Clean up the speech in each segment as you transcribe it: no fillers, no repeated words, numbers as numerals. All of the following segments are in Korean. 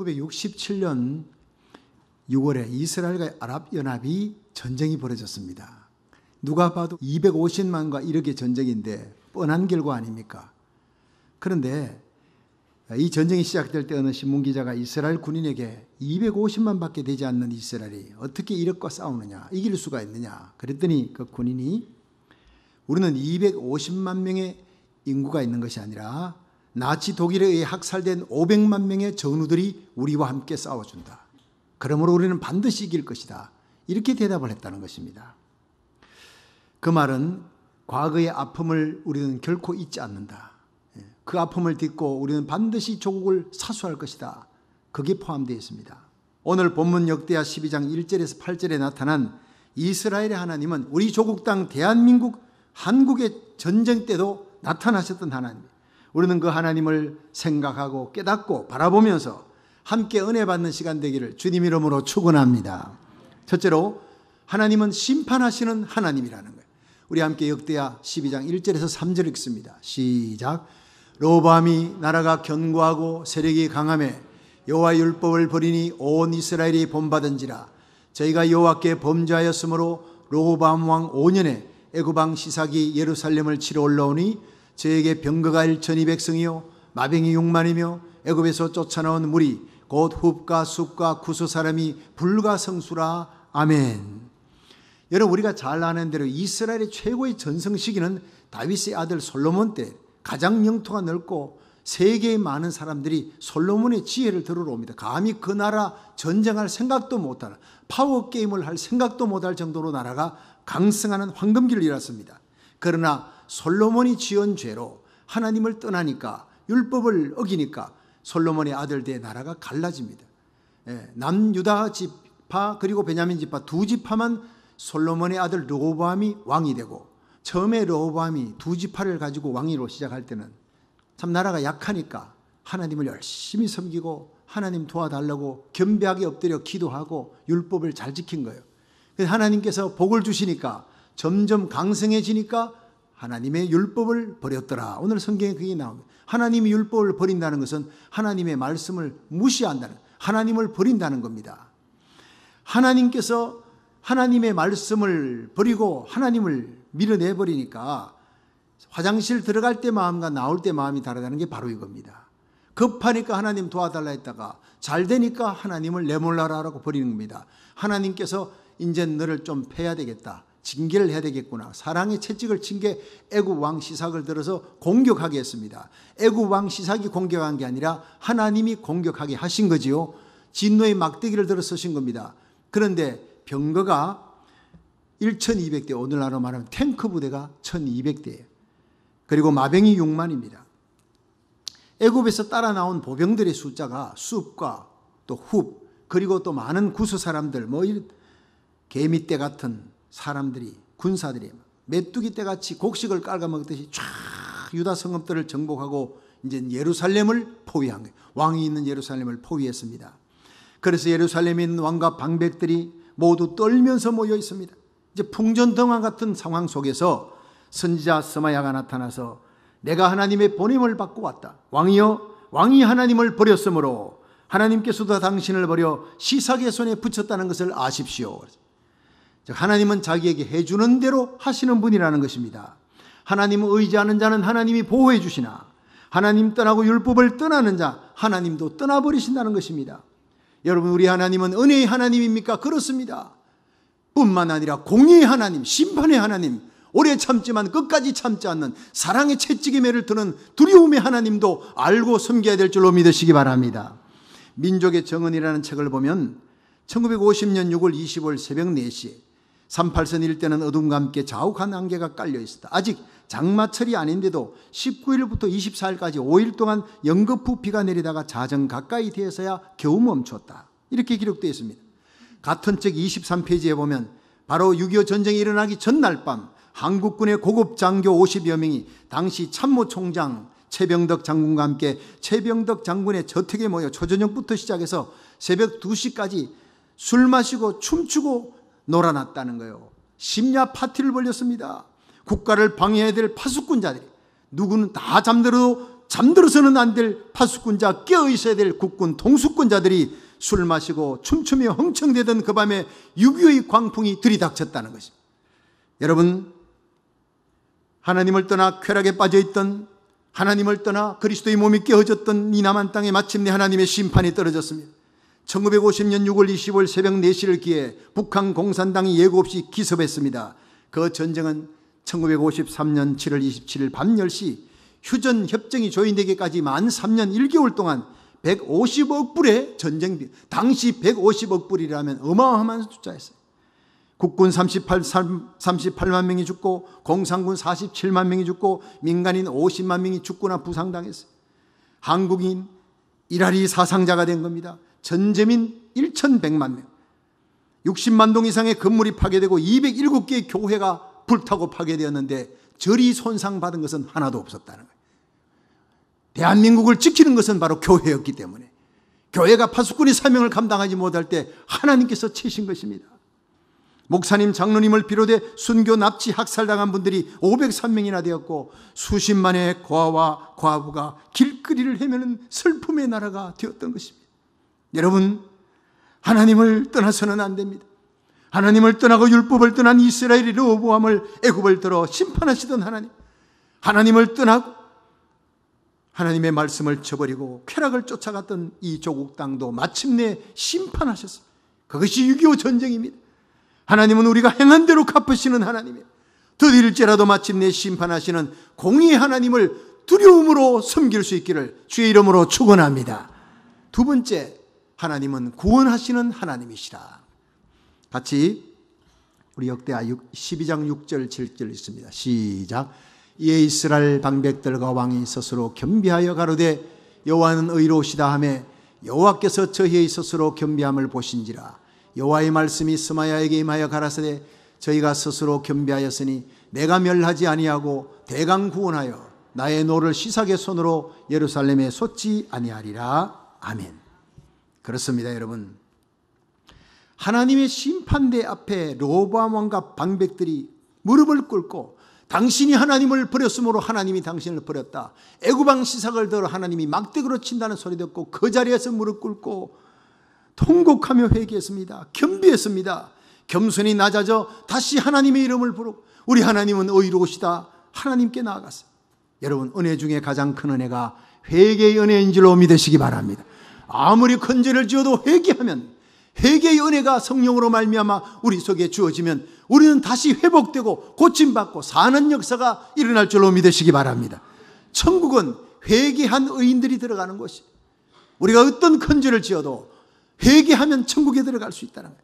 1967년 6월에 이스라엘과 아랍연합이 전쟁이 벌어졌습니다. 누가 봐도 250만과 1억의 전쟁인데 뻔한 결과 아닙니까? 그런데 이 전쟁이 시작될 때 어느 신문기자가 이스라엘 군인에게 250만 밖에 되지 않는 이스라엘이 어떻게 1억과 싸우느냐, 이길 수가 있느냐 그랬더니 그 군인이 우리는 250만 명의 인구가 있는 것이 아니라 나치 독일에 의해 학살된 500만 명의 전우들이 우리와 함께 싸워준다. 그러므로 우리는 반드시 이길 것이다. 이렇게 대답을 했다는 것입니다. 그 말은 과거의 아픔을 우리는 결코 잊지 않는다. 그 아픔을 딛고 우리는 반드시 조국을 사수할 것이다. 그게 포함되어 있습니다. 오늘 본문 역대하 12장 1절에서 8절에 나타난 이스라엘의 하나님은 우리 조국 땅 대한민국 한국의 전쟁 때도 나타나셨던 하나님. 우리는 그 하나님을 생각하고 깨닫고 바라보면서 함께 은혜 받는 시간 되기를 주님 이름으로 축원합니다. 첫째로 하나님은 심판하시는 하나님이라는 거예요. 우리 함께 역대하 12장 1절에서 3절 읽습니다. 시작. 로보암이 나라가 견고하고 세력이 강하매 여호와의 율법을 버리니 온 이스라엘이 본받은지라. 저희가 여호와께 범죄하였으므로 로보암 왕 5년에 애굽 왕 시삭이 예루살렘을 치러 올라오니 저에게 병거가 1200승이요 마병이 6만이며 애굽에서 쫓아나온 무리 곧 훗과 숲과 구스 사람이 불가성수라. 아멘. 여러분, 우리가 잘 아는 대로 이스라엘의 최고의 전성 시기는 다윗의 아들 솔로몬 때, 가장 영토가 넓고 세계의 많은 사람들이 솔로몬의 지혜를 들으러 옵니다. 감히 그 나라 전쟁할 생각도 못하는, 파워게임을 할 생각도 못할 정도로 나라가 강성하는 황금기를 이뤘습니다. 그러나 솔로몬이 지은 죄로 하나님을 떠나니까, 율법을 어기니까 솔로몬의 아들들의 나라가 갈라집니다. 남유다 지파 그리고 베냐민 지파 두 지파만 솔로몬의 아들 르호보암이 왕이 되고, 처음에 르호보암이 두 지파를 가지고 왕위로 시작할 때는 참 나라가 약하니까 하나님을 열심히 섬기고 하나님 도와달라고 겸비하게 엎드려 기도하고 율법을 잘 지킨 거예요. 그래서 하나님께서 복을 주시니까 점점 강성해지니까 하나님의 율법을 버렸더라. 오늘 성경에 그게 나옵니다. 하나님이 율법을 버린다는 것은 하나님의 말씀을 무시한다는, 하나님을 버린다는 겁니다. 하나님께서 하나님의 말씀을 버리고 하나님을 밀어내버리니까 화장실 들어갈 때 마음과 나올 때 마음이 다르다는 게 바로 이겁니다. 급하니까 하나님 도와달라 했다가 잘 되니까 하나님을 내몰라라고 버리는 겁니다. 하나님께서 이제 너를 좀 패야 되겠다, 징계를 해야 되겠구나. 사랑의 채찍을 친 게 애굽 왕 시삭을 들어서 공격하게 했습니다. 애굽 왕 시삭이 공격한 게 아니라 하나님이 공격하게 하신 거지요. 진노의 막대기를 들어 쓰신 겁니다. 그런데 병거가 1200대, 오늘날로 말하면 탱크 부대가 1200대예요. 그리고 마병이 6만입니다. 애굽에서 따라 나온 보병들의 숫자가 숲과 또 훅, 그리고 또 많은 구스 사람들, 개미떼 같은 사람들이, 군사들이 메뚜기 떼같이 곡식을 깔아먹듯이 쫙 유다 성읍들을 정복하고 이제 예루살렘을 포위한 거예요. 왕이 있는 예루살렘을 포위했습니다. 그래서 예루살렘에 있는 왕과 방백들이 모두 떨면서 모여 있습니다. 이제 풍전등화 같은 상황 속에서 선지자 스마야가 나타나서 내가 하나님의 보냄을 받고 왔다. 왕이여, 왕이 하나님을 버렸으므로 하나님께서도 당신을 버려 시삭의 손에 붙였다는 것을 아십시오. 하나님은 자기에게 해주는 대로 하시는 분이라는 것입니다. 하나님을 의지하는 자는 하나님이 보호해 주시나 하나님 떠나고 율법을 떠나는 자 하나님도 떠나버리신다는 것입니다. 여러분, 우리 하나님은 은혜의 하나님입니까? 그렇습니다. 뿐만 아니라 공의의 하나님, 심판의 하나님, 오래 참지만 끝까지 참지 않는 사랑의 채찍의 매를 드는 두려움의 하나님도 알고 섬겨야 될 줄로 믿으시기 바랍니다. 민족의 정언이라는 책을 보면 1950년 6월 25일 새벽 4시에 38선 일대는 어둠과 함께 자욱한 안개가 깔려 있었다. 아직 장마철이 아닌데도 19일부터 24일까지 5일 동안 연거푸 비가 내리다가 자정 가까이 되어서야 겨우 멈췄다. 이렇게 기록되어 있습니다. 같은 책 23페이지에 보면 바로 6.25 전쟁이 일어나기 전날 밤 한국군의 고급 장교 50여 명이 당시 참모총장 최병덕 장군과 함께 최병덕 장군의 저택에 모여 초저녁부터 시작해서 새벽 2시까지 술 마시고 춤추고 놀아났다는 거예요. 심야 파티를 벌였습니다. 국가를 방해해야 될 파수꾼자들이, 누구는 다 잠들어도 잠들어서는 안 될 파수꾼자, 깨어 있어야 될 국군 통수권자들이 술 마시고 춤추며 흥청대던 그 밤에 6.25의 광풍이 들이닥쳤다는 것입니다. 여러분, 하나님을 떠나 쾌락에 빠져있던, 하나님을 떠나 그리스도의 몸이 깨어졌던 이 남한 땅에 마침내 하나님의 심판이 떨어졌습니다. 1950년 6월 25일 새벽 4시를 기해 북한 공산당이 예고 없이 기습했습니다. 그 전쟁은 1953년 7월 27일 밤 10시 휴전 협정이 조인되기까지 만 3년 1개월 동안 150억 불의 전쟁비, 당시 150억 불이라면 어마어마한 숫자였어요. 국군 38만 명이 죽고 공산군 47만 명이 죽고 민간인 50만 명이 죽거나 부상당했어요. 한국인 1할이 사상자가 된 겁니다. 전재민 1,100만 명, 60만 동 이상의 건물이 파괴되고 207개의 교회가 불타고 파괴되었는데 절이 손상받은 것은 하나도 없었다는 거예요. 대한민국을 지키는 것은 바로 교회였기 때문에, 교회가 파수꾼의 사명을 감당하지 못할 때 하나님께서 치신 것입니다. 목사님, 장로님을 비롯해 순교, 납치, 학살당한 분들이 503명이나 되었고 수십만의 고아와 과부가 길거리를 헤매는 슬픔의 나라가 되었던 것입니다. 여러분, 하나님을 떠나서는 안 됩니다. 하나님을 떠나고 율법을 떠난 이스라엘이 르호보암을 애굽을 들어 심판하시던 하나님, 하나님을 떠나고 하나님의 말씀을 저버리고 쾌락을 쫓아갔던 이 조국 땅도 마침내 심판하셨어요. 그것이 6.25 전쟁입니다. 하나님은 우리가 행한 대로 갚으시는 하나님이에요. 더딜지라도 마침내 심판하시는 공의의 하나님을 두려움으로 섬길 수 있기를 주의 이름으로 축원합니다. 두 번째, 하나님은 구원하시는 하나님이시라. 같이 우리 역대하 12장 6절 7절 있습니다. 시작. 이에 이스라엘 방백들과 왕이 스스로 겸비하여 가로되 여호와는 의로우시다 하매 여호와께서 저희의 스스로 겸비함을 보신지라. 여호와의 말씀이 스마야에게 임하여 가라사대 저희가 스스로 겸비하였으니 내가 멸하지 아니하고 대강 구원하여 나의 노를 시삭의 손으로 예루살렘에 쏟지 아니하리라. 아멘. 그렇습니다, 여러분. 하나님의 심판대 앞에 르호보암 왕과 방백들이 무릎을 꿇고 당신이 하나님을 버렸으므로 하나님이 당신을 버렸다, 애굽왕 시삭을 들어 하나님이 막대기로 친다는 소리 듣고 그 자리에서 무릎 꿇고 통곡하며 회개했습니다. 겸비했습니다. 겸손히 낮아져 다시 하나님의 이름을 부르고 우리 하나님은 의로우시다 하나님께 나아갔어요. 여러분, 은혜 중에 가장 큰 은혜가 회개의 은혜인 줄로 믿으시기 바랍니다. 아무리 큰 죄를 지어도 회개하면, 회개의 은혜가 성령으로 말미암아 우리 속에 주어지면 우리는 다시 회복되고 고침받고 사는 역사가 일어날 줄로 믿으시기 바랍니다. 천국은 회개한 의인들이 들어가는 곳이, 우리가 어떤 큰 죄를 지어도 회개하면 천국에 들어갈 수 있다는 거예요.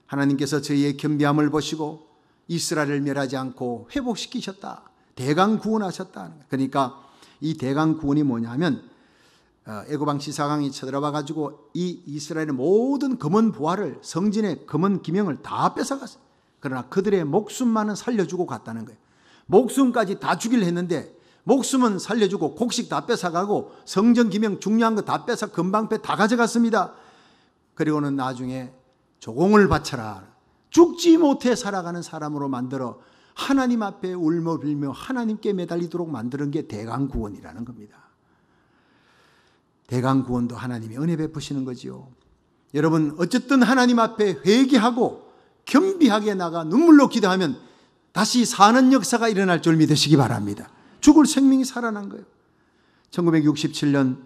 하나님께서 저희의 겸비함을 보시고 이스라엘을 멸하지 않고 회복시키셨다, 대강 구원하셨다. 그러니까 이 대강 구원이 뭐냐면 애굽왕 시사강이 쳐들어와 가지고 이 이스라엘의 모든 검은 보화를, 성진의 검은 기명을 다 뺏어갔어요. 그러나 그들의 목숨만은 살려주고 갔다는 거예요. 목숨까지 다 주기를 했는데 목숨은 살려주고 곡식 다 뺏어가고 성전 기명 중요한 거 다 뺏어 금방패 다 가져갔습니다. 그리고는 나중에 조공을 바쳐라, 죽지 못해 살아가는 사람으로 만들어 하나님 앞에 울며 빌며 하나님께 매달리도록 만드는 게 대강구원이라는 겁니다. 대강구원도 하나님이 은혜 베푸시는 거지요. 여러분, 어쨌든 하나님 앞에 회개하고 겸비하게 나가 눈물로 기도하면 다시 사는 역사가 일어날 줄 믿으시기 바랍니다. 죽을 생명이 살아난 거예요. 1967년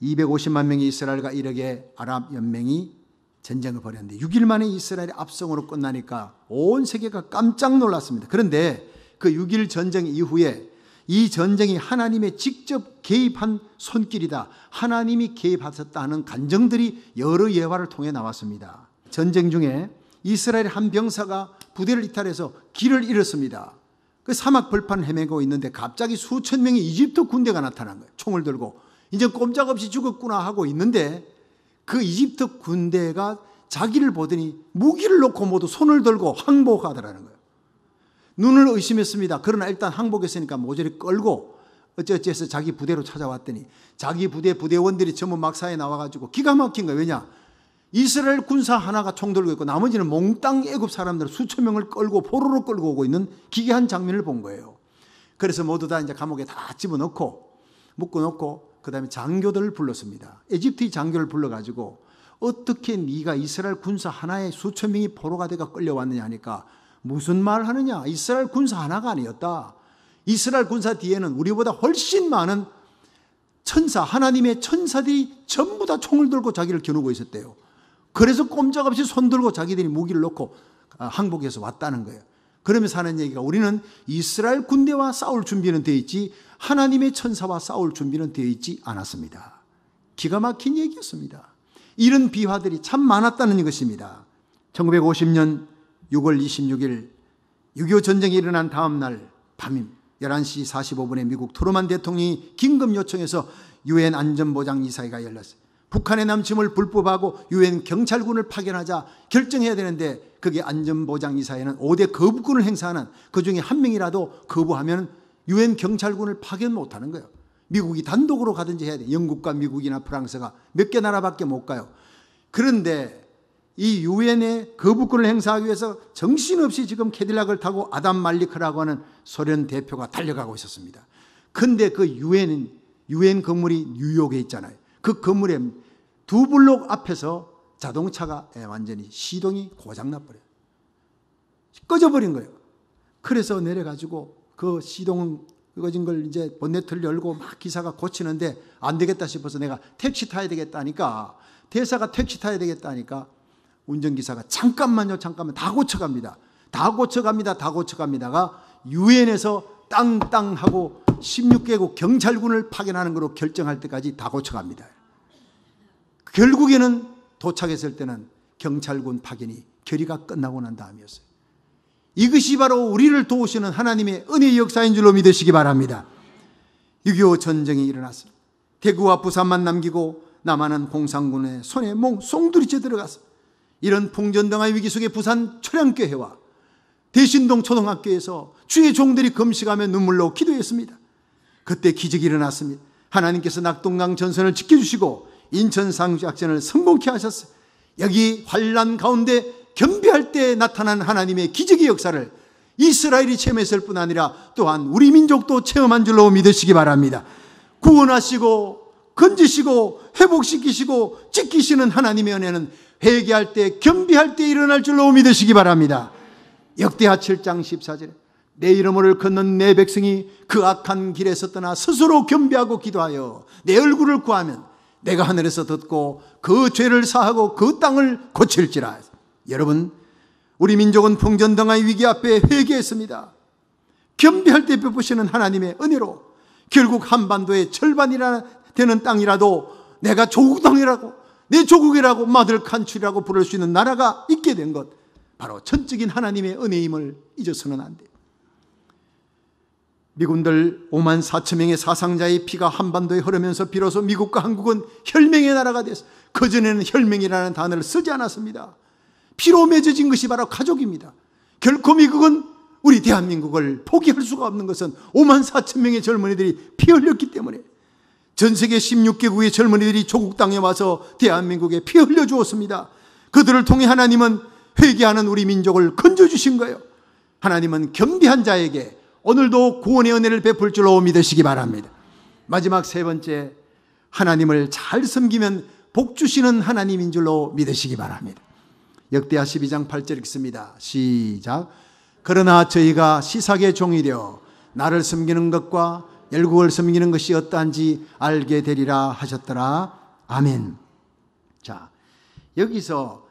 250만 명의 이스라엘과 이르게 아랍 연맹이 전쟁을 벌였는데 6일 만에 이스라엘의 압승으로 끝나니까 온 세계가 깜짝 놀랐습니다. 그런데 그 6일 전쟁 이후에 이 전쟁이 하나님의 직접 개입한 손길이다, 하나님이 개입하셨다는 간증들이 여러 예화를 통해 나왔습니다. 전쟁 중에 이스라엘 한 병사가 부대를 이탈해서 길을 잃었습니다. 그 사막 벌판을 헤매고 있는데 갑자기 수천 명의 이집트 군대가 나타난 거예요. 총을 들고 이제 꼼짝없이 죽었구나 하고 있는데 그 이집트 군대가 자기를 보더니 무기를 놓고 모두 손을 들고 항복하더라는 거예요. 눈을 의심했습니다. 그러나 일단 항복했으니까 모조리 끌고 어찌어찌해서 자기 부대로 찾아왔더니 자기 부대원들이 전부 막사에 나와가지고 기가 막힌 거예요. 왜냐? 이스라엘 군사 하나가 총 들고 있고 나머지는 몽땅 애굽 사람들 수천 명을 끌고 포로로 끌고 오고 있는 기괴한 장면을 본 거예요. 그래서 모두 다 이제 감옥에 다 집어넣고 묶어놓고 그 다음에 장교들을 불렀습니다. 에집트의 장교를 불러가지고 어떻게 네가 이스라엘 군사 하나에 수천 명이 포로가 돼가 끌려왔느냐 하니까 무슨 말 하느냐. 이스라엘 군사 하나가 아니었다. 이스라엘 군사 뒤에는 우리보다 훨씬 많은 천사, 하나님의 천사들이 전부 다 총을 들고 자기를 겨누고 있었대요. 그래서 꼼짝없이 손들고 자기들이 무기를 놓고 항복해서 왔다는 거예요. 그러면서 하는 얘기가 우리는 이스라엘 군대와 싸울 준비는 되어 있지 하나님의 천사와 싸울 준비는 되어 있지 않았습니다. 기가 막힌 얘기였습니다. 이런 비화들이 참 많았다는 것입니다. 1950년 6월 26일 6.25 전쟁이 일어난 다음 날 밤 11시 45분에 미국 트루만 대통령이 긴급 요청해서 유엔 안전보장이사회가 열렸어요. 북한의 남침을 불법하고 유엔 경찰군을 파견하자 결정해야 되는데 그게 안전보장이사회는 5대 거부권을 행사하는 그중에 한 명이라도 거부하면 유엔 경찰군을 파견 못하는 거예요. 미국이 단독으로 가든지 해야 돼. 영국과 미국이나 프랑스가 몇 개 나라밖에 못 가요. 그런데 이 유엔의 거부권을 행사하기 위해서 정신없이 지금 캐딜락을 타고 아담 말리크라고 하는 소련 대표가 달려가고 있었습니다. 그런데 그 유엔 건물이 뉴욕에 있잖아요. 그 건물의 두 블록 앞에서 자동차가 완전히 시동이 고장나버려요. 꺼져버린 거예요. 그래서 내려가지고 그 시동 꺼진 걸 이제 본네트를 열고 막 기사가 고치는데 안 되겠다 싶어서 내가 택시 타야 되겠다니까 대사가 택시 타야 되겠다니까 운전기사가 잠깐만요 다 고쳐갑니다가 유엔에서 땅땅 하고 16개국 경찰군을 파견하는 것으로 결정할 때까지 다 고쳐갑니다. 결국에는 도착했을 때는 경찰군 파견이 결의가 끝나고 난 다음이었어요. 이것이 바로 우리를 도우시는 하나님의 은혜의 역사인 줄로 믿으시기 바랍니다. 6.25 전쟁이 일어났습니다. 대구와 부산만 남기고 남한은 공산군의 손에 송두리째 들어갔어. 이런 풍전등화의 위기 속에 부산 초량교회와 대신동 초등학교에서 주의 종들이 금식하며 눈물로 기도했습니다. 그때 기적이 일어났습니다. 하나님께서 낙동강 전선을 지켜주시고 인천 상륙작전을 성공케 하셨어요. 여기 환난 가운데 경배할 때 나타난 하나님의 기적의 역사를 이스라엘이 체험했을 뿐 아니라 또한 우리 민족도 체험한 줄로 믿으시기 바랍니다. 구원하시고 건지시고 회복시키시고 지키시는 하나님의 은혜는 회개할 때 경배할 때 일어날 줄로 믿으시기 바랍니다. 역대하 7장 14절에 내 이름을 걷는 내 백성이 그 악한 길에서 떠나 스스로 경배하고 기도하여 내 얼굴을 구하면 내가 하늘에서 듣고 그 죄를 사하고 그 땅을 고칠지라. 여러분, 우리 민족은 풍전등화의 위기 앞에 회개했습니다. 경배할 때 베푸시는 하나님의 은혜로 결국 한반도의 절반이나 되는 땅이라도 내가 조국 땅이라고 내 조국이라고 마들 칸츄리라고 부를 수 있는 나라가 있게 된 것, 바로 전적인 하나님의 은혜임을 잊어서는 안 돼요. 미군들 5만 4천 명의 사상자의 피가 한반도에 흐르면서 비로소 미국과 한국은 혈맹의 나라가 됐어요. 그전에는 혈맹이라는 단어를 쓰지 않았습니다. 피로 맺어진 것이 바로 가족입니다. 결코 미국은 우리 대한민국을 포기할 수가 없는 것은 5만 4천 명의 젊은이들이 피 흘렸기 때문에 전 세계 16개국의 젊은이들이 조국 땅에 와서 대한민국에 피 흘려 주었습니다. 그들을 통해 하나님은 회개하는 우리 민족을 건져주신 거예요. 하나님은 겸비한 자에게 오늘도 구원의 은혜를 베풀 줄로 믿으시기 바랍니다. 마지막 세 번째, 하나님을 잘 섬기면 복 주시는 하나님인 줄로 믿으시기 바랍니다. 역대하 12장 8절 읽습니다. 시작. 그러나 저희가 시삭의 종이 되어 나를 섬기는 것과 열국을 섬기는 것이 어떠한지 알게 되리라 하셨더라. 아멘. 자, 여기서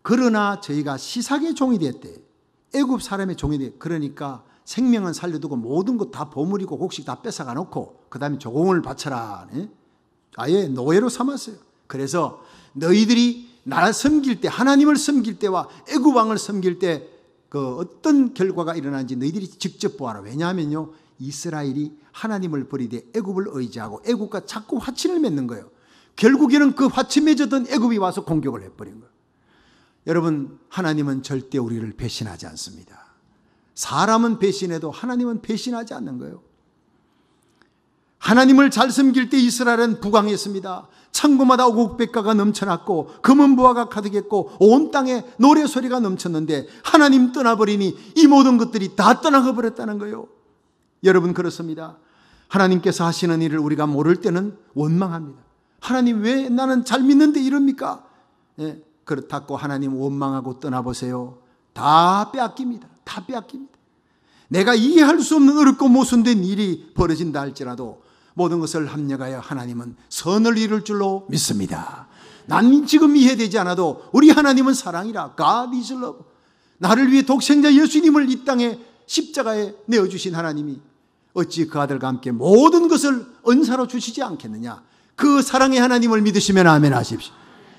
그러나 저희가 시삭의 종이 되었대. 애굽 사람의 종이 되었대. 그러니까 생명은 살려두고 모든 것 다 보물이고 곡식 다 뺏어가 놓고 그 다음에 조공을 바쳐라. 네? 아예 노예로 삼았어요. 그래서 너희들이 나를 섬길 때, 하나님을 섬길 때와 애굽 왕을 섬길 때 그 어떤 결과가 일어나는지 너희들이 직접 보아라. 왜냐하면요, 이스라엘이 하나님을 버리되 애굽을 의지하고 애굽과 자꾸 화친을 맺는 거예요. 결국에는 그 화친 맺었던 애굽이 와서 공격을 해버린 거예요. 여러분, 하나님은 절대 우리를 배신하지 않습니다. 사람은 배신해도 하나님은 배신하지 않는 거예요. 하나님을 잘 섬길 때 이스라엘은 부강했습니다. 창고마다 오곡백과가 넘쳐났고 금은보화가 가득했고 온 땅에 노래소리가 넘쳤는데 하나님 떠나버리니 이 모든 것들이 다 떠나가 버렸다는 거예요. 여러분 그렇습니다. 하나님께서 하시는 일을 우리가 모를 때는 원망합니다. 하나님 왜 나는 잘 믿는데 이럽니까? 예, 그렇다고 하나님 원망하고 떠나보세요. 다 빼앗깁니다. 다 빼앗깁니다. 내가 이해할 수 없는 어렵고 모순된 일이 벌어진다 할지라도 모든 것을 합력하여 하나님은 선을 이룰 줄로 믿습니다. 난 지금 이해되지 않아도 우리 하나님은 사랑이라. God is love. 나를 위해 독생자 예수님을 이 땅에 십자가에 내어주신 하나님이 어찌 그 아들과 함께 모든 것을 은사로 주시지 않겠느냐. 그 사랑의 하나님을 믿으시면 아멘 하십시오.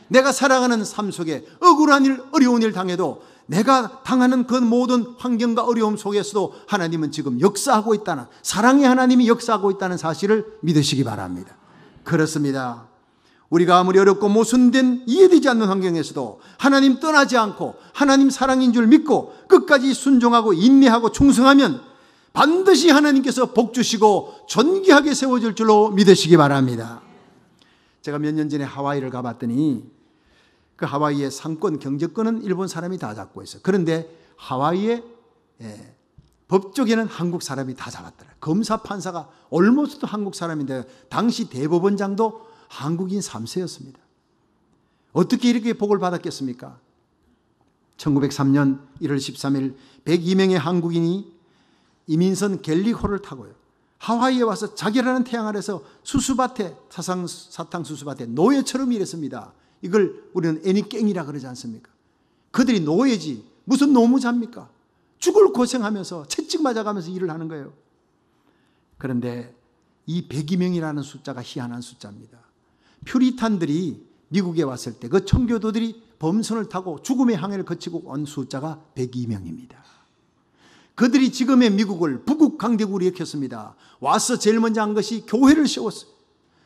내가 살아가는 삶 속에 억울한 일, 어려운 일 당해도 내가 당하는 그 모든 환경과 어려움 속에서도 하나님은 지금 역사하고 있다는, 사랑의 하나님이 역사하고 있다는 사실을 믿으시기 바랍니다. 그렇습니다. 우리가 아무리 어렵고 모순된 이해되지 않는 환경에서도 하나님 떠나지 않고 하나님 사랑인 줄 믿고 끝까지 순종하고 인내하고 충성하면 반드시 하나님께서 복 주시고 존귀하게 세워질 줄로 믿으시기 바랍니다. 제가 몇 년 전에 하와이를 가봤더니 그 하와이의 상권, 경제권은 일본 사람이 다 잡고 있어요. 그런데 하와이의 법조계는 한국 사람이 다 잡았더라. 검사, 판사가 올모스트 한국 사람인데 당시 대법원장도 한국인 3세였습니다. 어떻게 이렇게 복을 받았겠습니까? 1903년 1월 13일 102명의 한국인이 이민선 갤리호를 타고요, 하와이에 와서 자결하는 태양 아래서 수수밭에, 사탕 수수밭에 노예처럼 일했습니다. 이걸 우리는 애니깽이라 그러지 않습니까? 그들이 노예지 무슨 노무자입니까? 죽을 고생하면서 채찍 맞아가면서 일을 하는 거예요. 그런데 이 102명이라는 숫자가 희한한 숫자입니다. 퓨리탄들이 미국에 왔을 때 그 청교도들이 범선을 타고 죽음의 항해를 거치고 온 숫자가 102명입니다. 그들이 지금의 미국을 부국 강대국으로 일으켰습니다. 와서 제일 먼저 한 것이 교회를 세웠어요.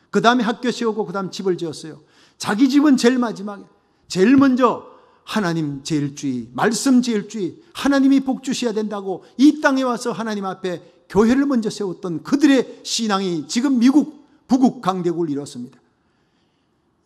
그 다음에 학교 세우고 그 다음 집을 지었어요. 자기 집은 제일 마지막에, 제일 먼저 하나님 제일주의, 말씀 제일주의, 하나님이 복 주셔야 된다고 이 땅에 와서 하나님 앞에 교회를 먼저 세웠던 그들의 신앙이 지금 미국 부국 강대국을 이뤘습니다.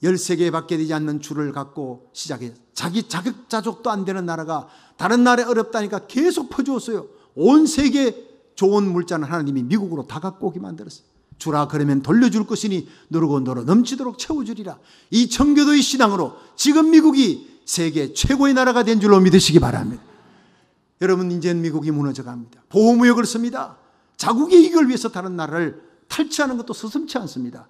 13개 밖에 되지 않는 줄을 갖고 시작해 자기 자급자족도 안 되는 나라가 다른 나라에 어렵다니까 계속 퍼주었어요. 온 세계 좋은 물자는 하나님이 미국으로 다 갖고 오게 만들었어요. 주라 그러면 돌려줄 것이니 누르고 누르 넘치도록 채워주리라. 이 청교도의 신앙으로 지금 미국이 세계 최고의 나라가 된 줄로 믿으시기 바랍니다. 여러분, 이제는 미국이 무너져갑니다. 보호무역을 씁니다. 자국의 이익을 위해서 다른 나라를 탈취하는 것도 서슴지 않습니다.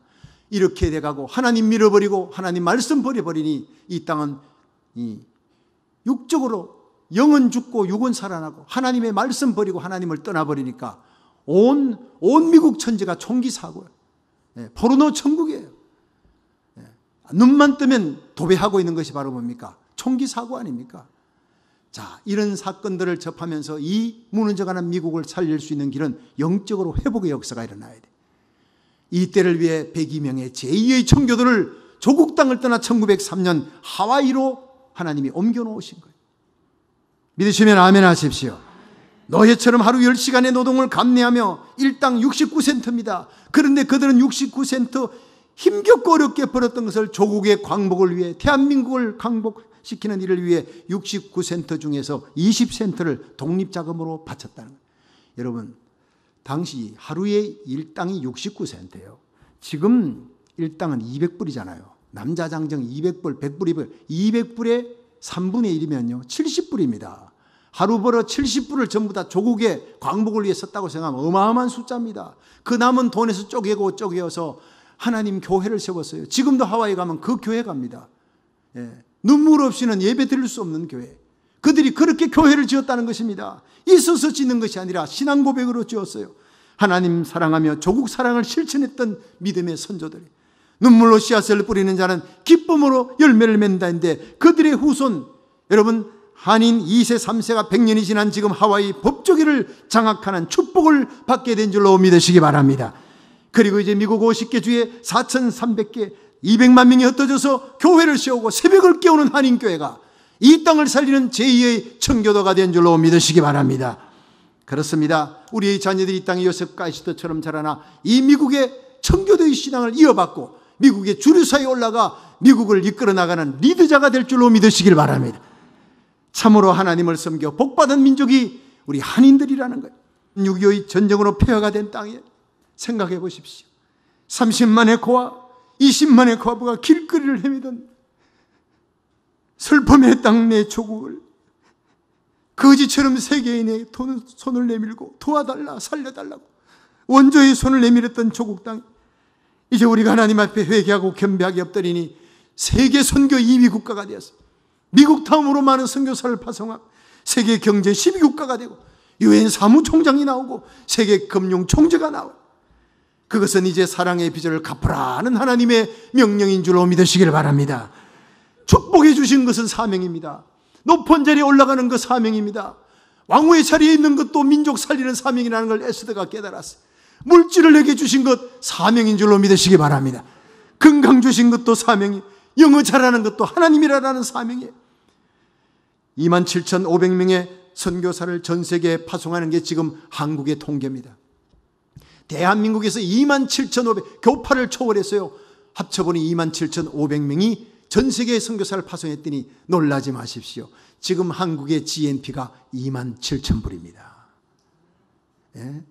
이렇게 돼가고 하나님 밀어버리고 하나님 말씀 버려버리니 이 땅은 육적으로 영은 죽고 육은 살아나고 하나님의 말씀 버리고 하나님을 떠나버리니까 온 미국 천지가 총기 사고예요. 포르노 천국이에요. 눈만 뜨면 도배하고 있는 것이 바로 뭡니까? 총기 사고 아닙니까? 자, 이런 사건들을 접하면서 이 무너져가는 미국을 살릴 수 있는 길은 영적으로 회복의 역사가 일어나야 돼. 이 때를 위해 102명의 제2의 청교도를 조국 땅을 떠나 1903년 하와이로 하나님이 옮겨놓으신 거예요. 믿으시면 아멘 하십시오. 노예처럼 하루 10시간의 노동을 감내하며 일당 69센트입니다. 그런데 그들은 69센트 힘겹고 어렵게 벌었던 것을 조국의 광복을 위해, 대한민국을 광복시키는 일을 위해 69센트 중에서 20센트를 독립자금으로 바쳤다는 거예요. 여러분, 당시 하루에 일당이 69센트예요. 지금 일당은 200불이잖아요. 남자 장정 200불, 100불이면 200불에 3분의 1이면요 70불입니다. 하루 벌어 70불을 전부 다 조국의 광복을 위해 썼다고 생각하면 어마어마한 숫자입니다. 그 남은 돈에서 쪼개서 하나님 교회를 세웠어요. 지금도 하와이 가면 그 교회 갑니다. 눈물 없이는 예배 드릴 수 없는 교회. 그들이 그렇게 교회를 지었다는 것입니다. 있어서 짓는 것이 아니라 신앙 고백으로 지었어요. 하나님 사랑하며 조국 사랑을 실천했던 믿음의 선조들이, 눈물로 씨앗을 뿌리는 자는 기쁨으로 열매를 맺는다는데 그들의 후손, 여러분, 한인 2세 3세가 100년이 지난 지금 하와이 법조계를 장악하는 축복을 받게 된 줄로 믿으시기 바랍니다. 그리고 이제 미국 50개 주에 4,300개 200만 명이 흩어져서 교회를 세우고 새벽을 깨우는 한인교회가 이 땅을 살리는 제2의 청교도가 된 줄로 믿으시기 바랍니다. 그렇습니다. 우리의 자녀들이 이 땅에 요셉과 에스더처럼 자라나 이 미국의 청교도의 신앙을 이어받고 미국의 주류사에 올라가 미국을 이끌어 나가는 리더자가 될 줄로 믿으시길 바랍니다. 참으로 하나님을 섬겨 복받은 민족이 우리 한인들이라는 거예요. 6.25 전쟁으로 폐허가 된 땅에 생각해 보십시오. 30만의 고아, 20만의 과부가 길거리를 헤매던 슬픔의 땅 내 조국을 거지처럼 세계인의 손을 내밀고 도와달라, 살려달라고 원조의 손을 내밀었던 조국 땅, 이제 우리가 하나님 앞에 회개하고 겸비하게 엎드리니 세계 선교 2위 국가가 되었습니다. 미국 다음으로 많은 선교사를 파송하고 세계 경제 12국가가 되고 유엔 사무총장이 나오고 세계 금융 총재가 나오고, 그것은 이제 사랑의 빚을 갚으라는 하나님의 명령인 줄로 믿으시길 바랍니다. 축복해 주신 것은 사명입니다. 높은 자리에 올라가는 것 사명입니다. 왕후의 자리에 있는 것도 민족 살리는 사명이라는 걸 에스더가 깨달았어요. 물질을 내게 주신 것 사명인 줄로 믿으시기 바랍니다. 건강 주신 것도 사명이, 영어 잘하는 것도 하나님이라는 사명이에요. 27,500명의 선교사를 전 세계에 파송하는 게 지금 한국의 통계입니다. 대한민국에서 27,500, 교파를 초월했어요. 합쳐보니 27,500명이 전 세계의 선교사를 파송했더니 놀라지 마십시오. 지금 한국의 GNP가 27,000불입니다. 예?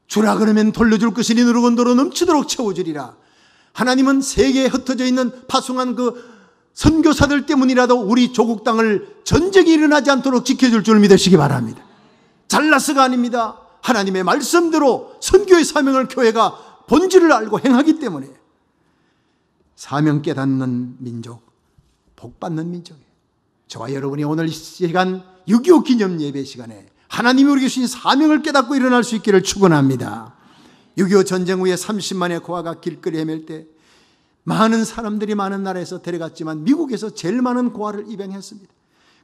주라 그러면 돌려줄 것이니 누르건도로 넘치도록 채워주리라. 하나님은 세계에 흩어져 있는 파송한 그 선교사들 때문이라도 우리 조국 땅을 전쟁이 일어나지 않도록 지켜줄 줄 믿으시기 바랍니다. 잘나서가 아닙니다. 하나님의 말씀대로 선교의 사명을 교회가 본질을 알고 행하기 때문에 사명 깨닫는 민족, 복받는 민족이에요. 저와 여러분이 오늘 이 시간 6.25 기념 예배 시간에 하나님이 우리에게 주신 사명을 깨닫고 일어날 수 있기를 축원합니다. 6.25 전쟁 후에 30만의 고아가 길거리 헤맬 때 많은 사람들이 많은 나라에서 데려갔지만 미국에서 제일 많은 고아를 입양했습니다.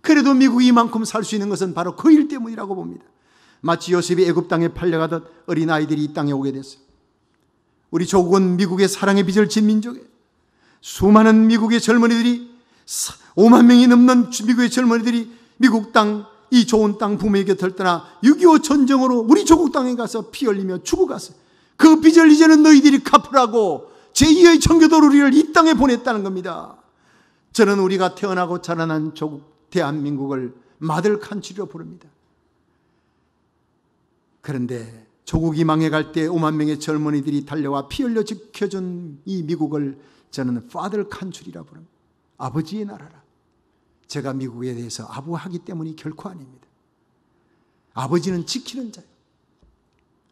그래도 미국이 이만큼 살 수 있는 것은 바로 그 일 때문이라고 봅니다. 마치 요셉이 애굽 땅에 팔려가듯 어린아이들이 이 땅에 오게 됐어요. 우리 조국은 미국의 사랑의 빚을 진 민족이에요. 수많은 미국의 젊은이들이 5만 명이 넘는 미국의 젊은이들이 미국 땅, 이 좋은 땅 부모의 곁을 떠나 6.25 전쟁으로 우리 조국 땅에 가서 피 흘리며 죽어갔어요. 그 빚을 이제는 너희들이 갚으라고 제2의 청교도로 우리를 이 땅에 보냈다는 겁니다. 저는 우리가 태어나고 자라난 조국 대한민국을 마들 칸츄리로 부릅니다. 그런데 조국이 망해갈 때 5만 명의 젊은이들이 달려와 피 흘려 지켜준 이 미국을 저는 파더 칸츄리라 부릅니다. 아버지의 나라라. 제가 미국에 대해서 아부하기 때문이 결코 아닙니다. 아버지는 지키는 자예요.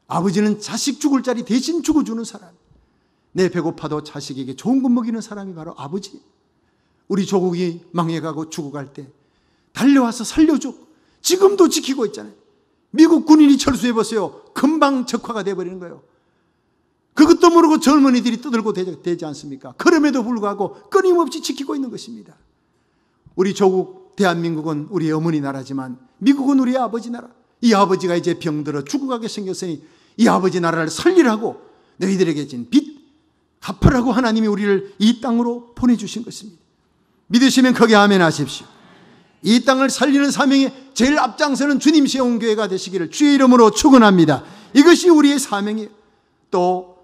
아버지는 자식 죽을 자리 대신 죽어주는 사람. 내 배고파도 자식에게 좋은 것 먹이는 사람이 바로 아버지. 우리 조국이 망해가고 죽어갈 때 달려와서 살려줘. 지금도 지키고 있잖아요. 미국 군인이 철수해보세요. 금방 적화가 돼버리는 거예요. 그것도 모르고 젊은이들이 떠들고 되지 않습니까? 그럼에도 불구하고 끊임없이 지키고 있는 것입니다. 우리 조국 대한민국은 우리의 어머니 나라지만 미국은 우리의 아버지 나라. 이 아버지가 이제 병들어 죽어가게 생겼으니 이 아버지 나라를 살리라고 너희들에게 진 빚 갚으라고 하나님이 우리를 이 땅으로 보내주신 것입니다. 믿으시면 크게 아멘 하십시오. 이 땅을 살리는 사명에 제일 앞장서는 주님 세운 교회가 되시기를 주의 이름으로 축원합니다. 이것이 우리의 사명이에요. 또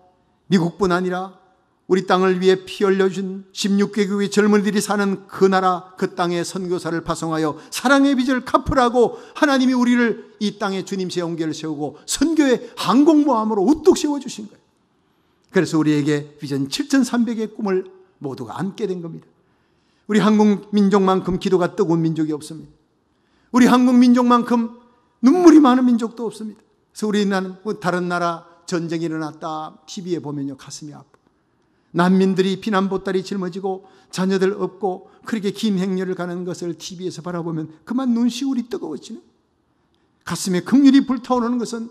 미국뿐 아니라 우리 땅을 위해 피 흘려준 16개국의 젊은이들이 사는 그 나라 그 땅에 선교사를 파송하여 사랑의 빚을 갚으라고 하나님이 우리를 이 땅에 주님 세운 교회를 세우고 선교의 항공모함으로 우뚝 세워주신 거예요. 그래서 우리에게 비전 7,300의 꿈을 모두가 안게 된 겁니다. 우리 한국 민족만큼 기도가 뜨거운 민족이 없습니다. 우리 한국 민족만큼 눈물이 많은 민족도 없습니다. 그래서 우리는 다른 나라 전쟁이 일어났다 TV에 보면요 가슴이 아파. 난민들이 피난보따리 짊어지고 자녀들 없고 그렇게 긴 행렬을 가는 것을 TV에서 바라보면 그만 눈시울이 뜨거워지는, 가슴에 긍휼이 불타오르는 것은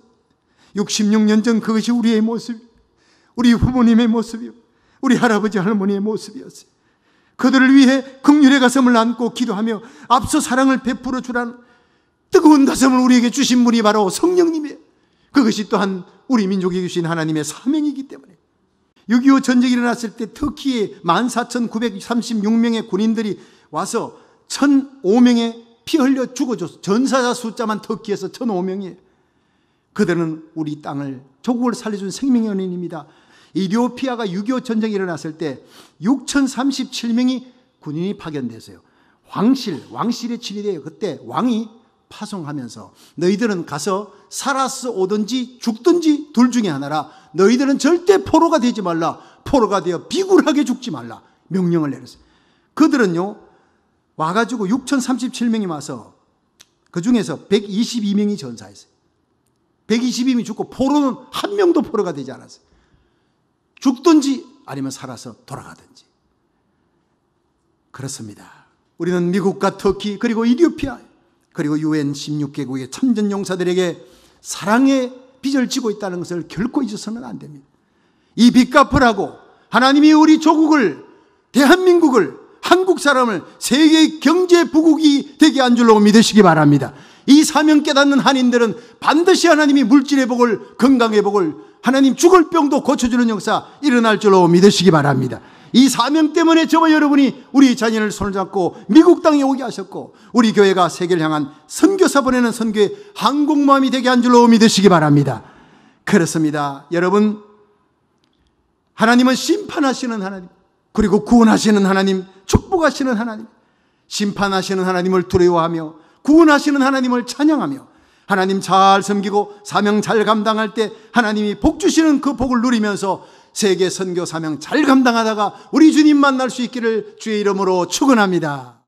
66년 전 그것이 우리의 모습, 우리 부모님의 모습이요, 우리 할아버지 할머니의 모습이었어요. 그들을 위해 긍휼의 가슴을 안고 기도하며 앞서 사랑을 베풀어 주라는 뜨거운 가슴을 우리에게 주신 분이 바로 성령님이에요. 그것이 또한 우리 민족에 주신 하나님의 사명이기 때문에 6.25 전쟁이 일어났을 때 터키에 14,936명의 군인들이 와서 1,005명의 피 흘려 죽어줬어. 전사자 숫자만 터키에서 1,005명이에요. 그들은 우리 땅을, 조국을 살려준 생명의 연인입니다. 이디오피아가 6.25 전쟁이 일어났을 때 6,037명이 군인이 파견됐어요. 왕실에 친위돼요. 그때 왕이 파송하면서 너희들은 가서 살아서 오든지 죽든지 둘 중에 하나라. 너희들은 절대 포로가 되지 말라. 포로가 되어 비굴하게 죽지 말라. 명령을 내렸어요. 그들은요 와가지고 6,037명이 와서 그 중에서 122명이 전사했어요. 122명이 죽고 포로는 한 명도 포로가 되지 않았어요. 죽든지 아니면 살아서 돌아가든지. 그렇습니다. 우리는 미국과 터키 그리고 이디오피아 그리고 UN 16개국의 참전용사들에게 사랑의 빚을 지고 있다는 것을 결코 잊어서는 안 됩니다. 이 빚 갚으라고 하나님이 우리 조국을, 대한민국을, 한국 사람을 세계의 경제 부국이 되게 한 줄로 믿으시기 바랍니다. 이 사명 깨닫는 한인들은 반드시 하나님이 물질의 복을, 건강의 복을, 하나님 죽을 병도 고쳐주는 역사 일어날 줄로 믿으시기 바랍니다. 이 사명 때문에 저와 여러분이 우리 자녀를 손을 잡고 미국 땅에 오게 하셨고 우리 교회가 세계를 향한 선교사 보내는 선교의 항공모함이 되게 한 줄로 믿으시기 바랍니다. 그렇습니다. 여러분, 하나님은 심판하시는 하나님, 그리고 구원하시는 하나님, 축복하시는 하나님, 심판하시는 하나님을 두려워하며 구원하시는 하나님을 찬양하며 하나님 잘 섬기고 사명 잘 감당할 때 하나님이 복 주시는 그 복을 누리면서 세계 선교 사명 잘 감당하다가 우리 주님 만날 수 있기를 주의 이름으로 축원합니다.